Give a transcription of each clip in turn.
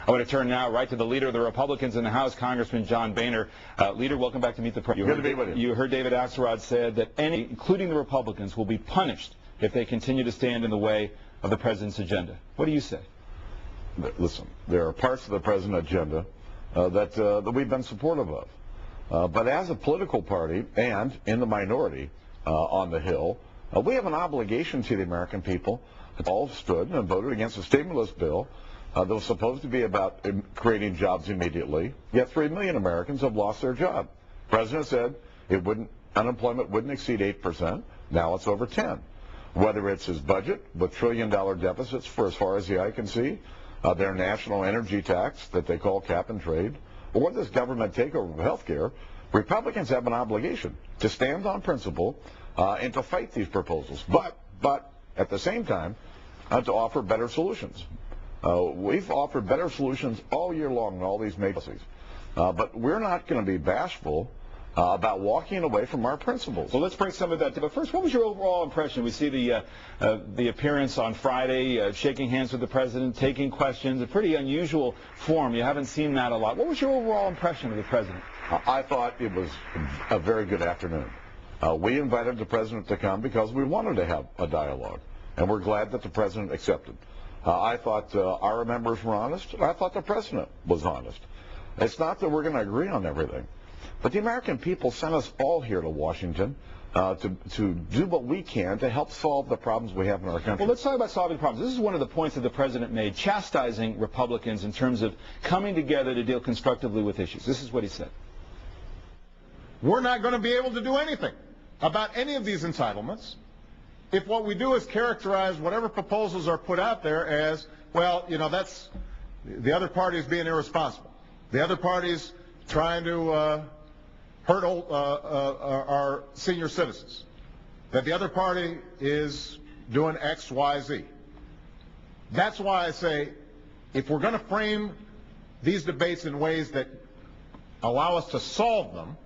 I want to turn now right to the leader of the Republicans in the House, Congressman John Boehner. Leader, welcome back to Meet the Press. Good to be with you. You heard David Axelrod said that any, including the Republicans, will be punished if they continue to stand in the way of the president's agenda. What do you say? Listen, there are parts of the president's agenda that we've been supportive of. But as a political party and in the minority on the Hill, we have an obligation to the American people. All stood and voted against a stimulus bill that was supposed to be about creating jobs immediately. Yet 3 million Americans have lost their job. The president said unemployment wouldn't exceed 8%. Now it's over 10. Whether it's his budget with trillion-dollar deficits for as far as the eye can see, their national energy tax that they call cap and trade, or this government takeover of health care, Republicans have an obligation to stand on principle and to fight these proposals. But at the same time, to offer better solutions. We've offered better solutions all year long in all these policies. But we're not going to be bashful about walking away from our principles. Well, let's bring some of that. But first, what was your overall impression? We see the appearance on Friday, shaking hands with the president, taking questions, a pretty unusual form. You haven't seen that a lot. What was your overall impression of the president? I thought it was a very good afternoon. We invited the president to come because we wanted to have a dialogue, and we're glad that the president accepted. I thought our members were honest. I thought the president was honest. It's not that we're going to agree on everything, but the American people sent us all here to Washington to do what we can to help solve the problems we have in our country. Well, let's talk about solving problems. This is one of the points that the president made, chastising Republicans in terms of coming together to deal constructively with issues. This is what he said. We're not going to be able to do anything about any of these entitlements if what we do is characterize whatever proposals are put out there as, well, you know, that's the other party is being irresponsible. The other party's trying to hurt our senior citizens. That the other party is doing X, Y, Z. That's why I say if we're going to frame these debates in ways that allow us to solve them,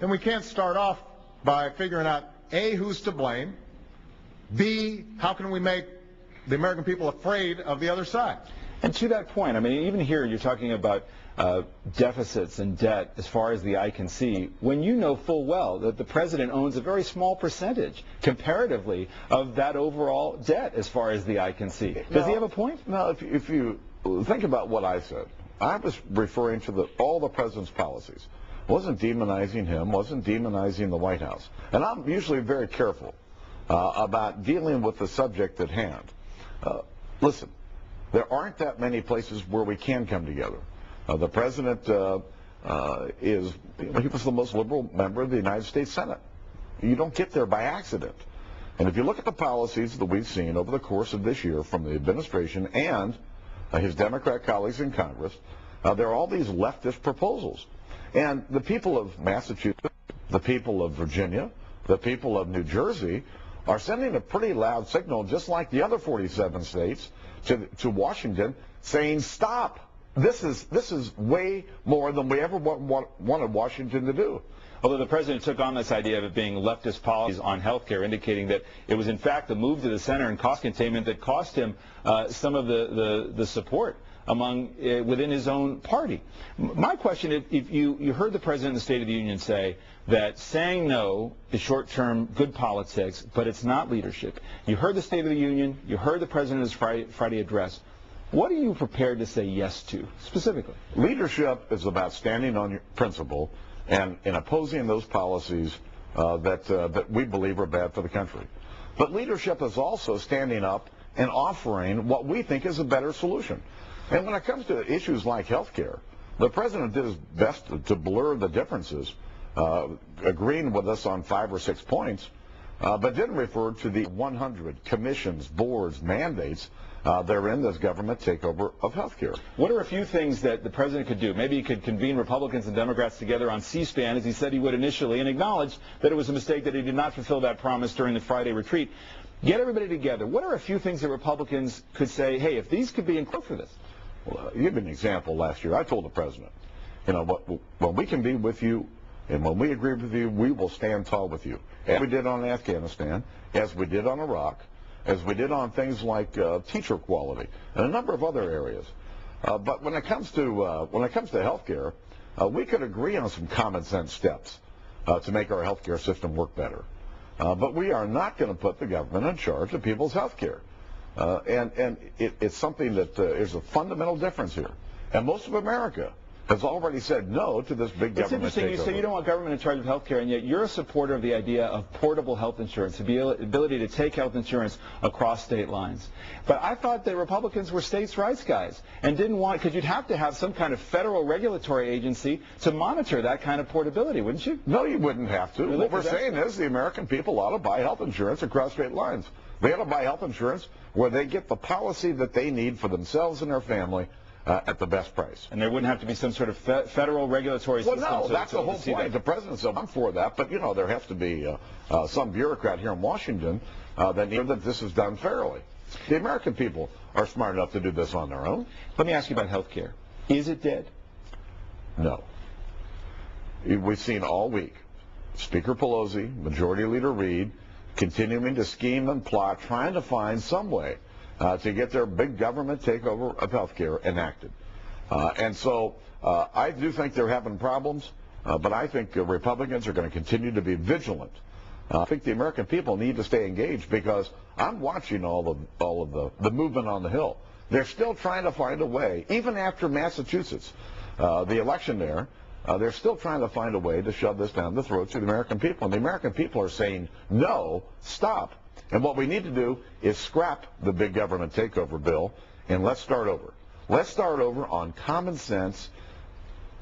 then we can't start off by figuring out, A, who's to blame, B, how can we make the American people afraid of the other side? And to that point, I mean, even here you're talking about deficits and debt as far as the eye can see, when you know full well that the president owns a very small percentage, comparatively, of that overall debt as far as the eye can see. Does he have a point? No, if you think about what I said, I was referring to all the president's policies. Wasn't demonizing him, wasn't demonizing the White House. And I'm usually very careful about dealing with the subject at hand. Listen, there aren't that many places where we can come together. The president he was the most liberal member of the United States Senate. You don't get there by accident. And if you look at the policies that we've seen over the course of this year from the administration and his Democrat colleagues in Congress, there are all these leftist proposals. And the people of Massachusetts, the people of Virginia, the people of New Jersey are sending a pretty loud signal, just like the other 47 states, to Washington, saying, stop. This is way more than we ever wanted Washington to do. Although the president took on this idea of it being leftist policies on health care, indicating that it was in fact the move to the center and cost containment that cost him some of the support within his own party. My question is, if you heard the president in the State of the Union say that saying no is short-term good politics, but it's not leadership. You heard the State of the Union, you heard the president's Friday address. What are you prepared to say yes to, specifically? Leadership is about standing on your principle and opposing those policies that we believe are bad for the country. But leadership is also standing up and offering what we think is a better solution. And when it comes to issues like health care, the president did his best to blur the differences, agreeing with us on 5 or 6 points, but didn't refer to the 100 commissions, boards, mandates that are in this government takeover of health care. What are a few things that the president could do? Maybe he could convene Republicans and Democrats together on C-SPAN, as he said he would initially, and acknowledge that it was a mistake that he did not fulfill that promise during the Friday retreat. Get everybody together. What are a few things that Republicans could say, hey, if these could be included for this? Well, you give me an example last year. I told the president, you know, when we can be with you and when we agree with you, we will stand tall with you. As we did on Afghanistan, as we did on Iraq, as we did on things like teacher quality and a number of other areas. But when it comes to health care, we could agree on some common sense steps to make our health care system work better. But we are not going to put the government in charge of people's health care. And it's something that there's a fundamental difference here. And most of America has already said no to this big government takeover. It's interesting. You say you don't want government in charge of health care, and yet you're a supporter of the idea of portable health insurance, the ability to take health insurance across state lines. But I thought that Republicans were states' rights guys and didn't want, because you'd have to have some kind of federal regulatory agency to monitor that kind of portability, wouldn't you? No, you wouldn't have to. Really? What we're saying is the American people ought to buy health insurance across state lines. They ought to buy health insurance where they get the policy that they need for themselves and their family at the best price. And there wouldn't have to be some sort of federal regulatory system. Well, no, that's the whole point. That. The president said, I'm for that, but, you know, there has to be some bureaucrat here in Washington that knows that this is done fairly. The American people are smart enough to do this on their own. Let me ask you about health care. Is it dead? No. We've seen all week Speaker Pelosi, Majority Leader Reid, continuing to scheme and plot, trying to find some way to get their big government takeover of health care enacted. And so I do think they're having problems, but I think Republicans are going to continue to be vigilant. I think the American people need to stay engaged because I'm watching all of the movement on the Hill. They're still trying to find a way, even after Massachusetts, the election there, they're still trying to find a way to shove this down the throats of the American people. And the American people are saying, no, stop. And what we need to do is scrap the big government takeover bill, and let's start over. Let's start over on common sense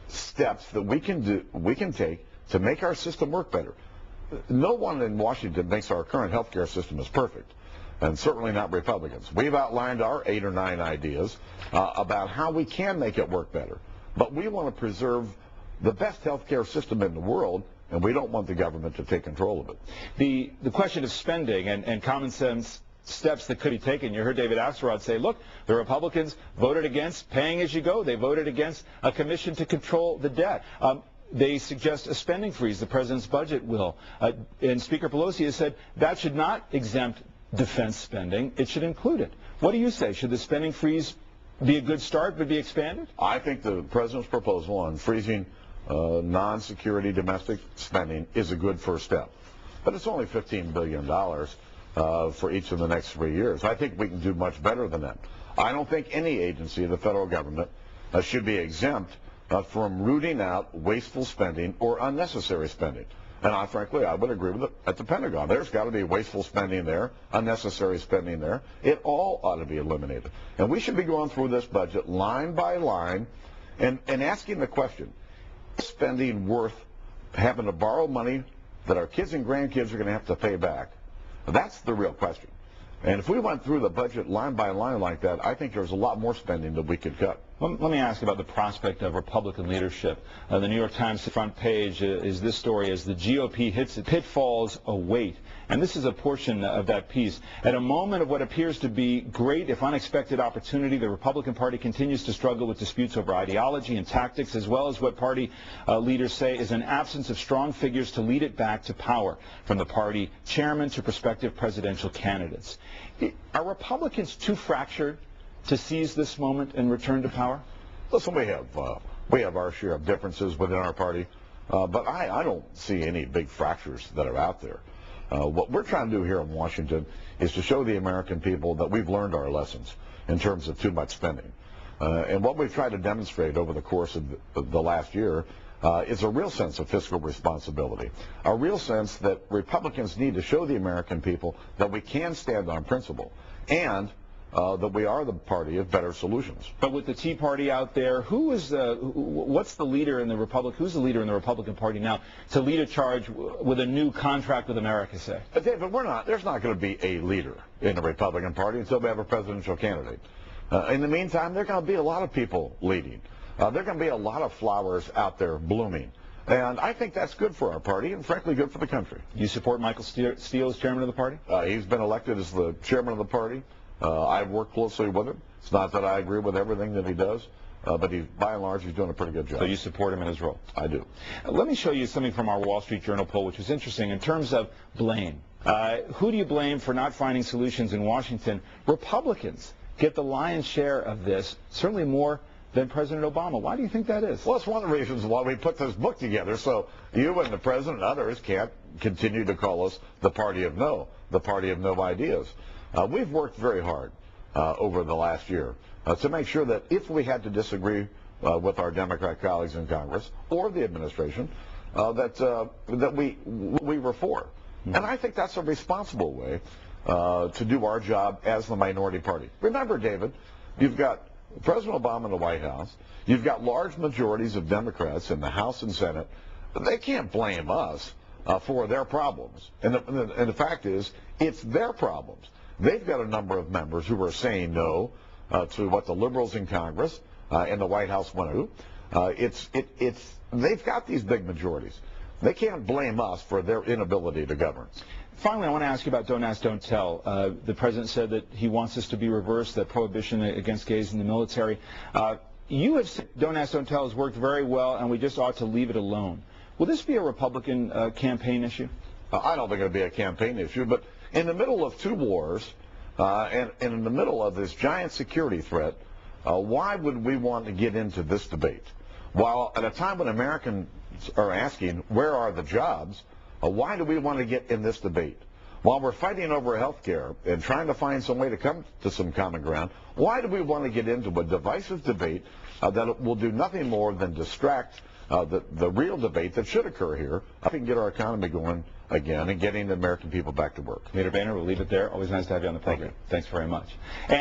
steps that we can take to make our system work better. No one in Washington thinks our current health care system is perfect, and certainly not Republicans. We've outlined our 8 or 9 ideas about how we can make it work better. But we want to preserve the best health care system in the world, and we don't want the government to take control of it. The question of spending and common sense steps that could be taken. You heard David Axelrod say, look, the Republicans voted against paying as you go. They voted against a commission to control the debt. They suggest a spending freeze, the president's budget will. And Speaker Pelosi has said that should not exempt defense spending. It should include it. What do you say? Should the spending freeze be a good start but be expanded? I think the president's proposal on freezing non-security domestic spending is a good first step. But it's only $15 billion for each of the next 3 years. I think we can do much better than that. I don't think any agency of the federal government should be exempt from rooting out wasteful spending or unnecessary spending. And frankly, I would agree with it at the Pentagon. There's got to be wasteful spending there, unnecessary spending there. It all ought to be eliminated. And we should be going through this budget line by line and asking the question, is spending worth having to borrow money that our kids and grandkids are going to have to pay back? That's the real question. And if we went through the budget line by line like that, I think there's a lot more spending that we could cut. Let me ask about the prospect of Republican leadership. The New York Times front page is this story as the GOP hits its pitfalls await. And this is a portion of that piece. At a moment of what appears to be great, if unexpected, opportunity, the Republican Party continues to struggle with disputes over ideology and tactics, as well as what party leaders say is an absence of strong figures to lead it back to power, from the party chairman to prospective presidential candidates. Are Republicans too fractured to seize this moment and return to power? Listen, we have our share of differences within our party, but I don't see any big fractures that are out there. What we're trying to do here in Washington is to show the American people that we've learned our lessons in terms of too much spending. And what we've tried to demonstrate over the course of the last year is a real sense of fiscal responsibility, a real sense that Republicans need to show the American people that we can stand on principle and that we are the party of better solutions. But with the Tea Party out there, who's the leader in the Republican Party now to lead a charge with a new contract with America, say? David, there's not going to be a leader in the Republican Party until we have a presidential candidate. In the meantime, there are going to be a lot of people leading. There are going to be a lot of flowers out there blooming. And I think that's good for our party and, frankly, good for the country. You support Michael Steele as chairman of the party? He's been elected as the chairman of the party. I've worked closely with him. It's not that I agree with everything that he does, but by and large, he's doing a pretty good job. So you support him in his role? I do. Let me show you something from our Wall Street Journal poll, which was interesting in terms of blame. Who do you blame for not finding solutions in Washington? Republicans. get the lion's share of this, certainly more than President Obama. Why do you think that is? Well, it's one of the reasons why we put this book together, so you and the president and others can't continue to call us the party of no ideas. We've worked very hard over the last year to make sure that if we had to disagree with our Democrat colleagues in Congress or the administration, that we were for. And I think that's a responsible way to do our job as the minority party. Remember, David, you've got President Obama in the White House. You've got large majorities of Democrats in the House and Senate. They can't blame us for their problems. And the fact is, it's their problems. They've got a number of members who are saying no to what the liberals in Congress and the White House want to. They've got these big majorities. They can't blame us for their inability to govern. Finally, I want to ask you about Don't Ask, Don't Tell. The president said that he wants this to be reversed, that prohibition against gays in the military. You have said Don't Ask, Don't Tell has worked very well, and we just ought to leave it alone. Will this be a Republican campaign issue? I don't think it'll be a campaign issue, but in the middle of two wars and in the middle of this giant security threat, why would we want to get into this debate? While at a time when Americans are asking, where are the jobs, why do we want to get in this debate? While we're fighting over health care and trying to find some way to come to some common ground, why do we want to get into a divisive debate that will do nothing more than distract the real debate that should occur here? I think get our economy going again and getting the American people back to work. Leader Boehner, we'll leave it there. Always nice to have you on the program. Thanks very much. And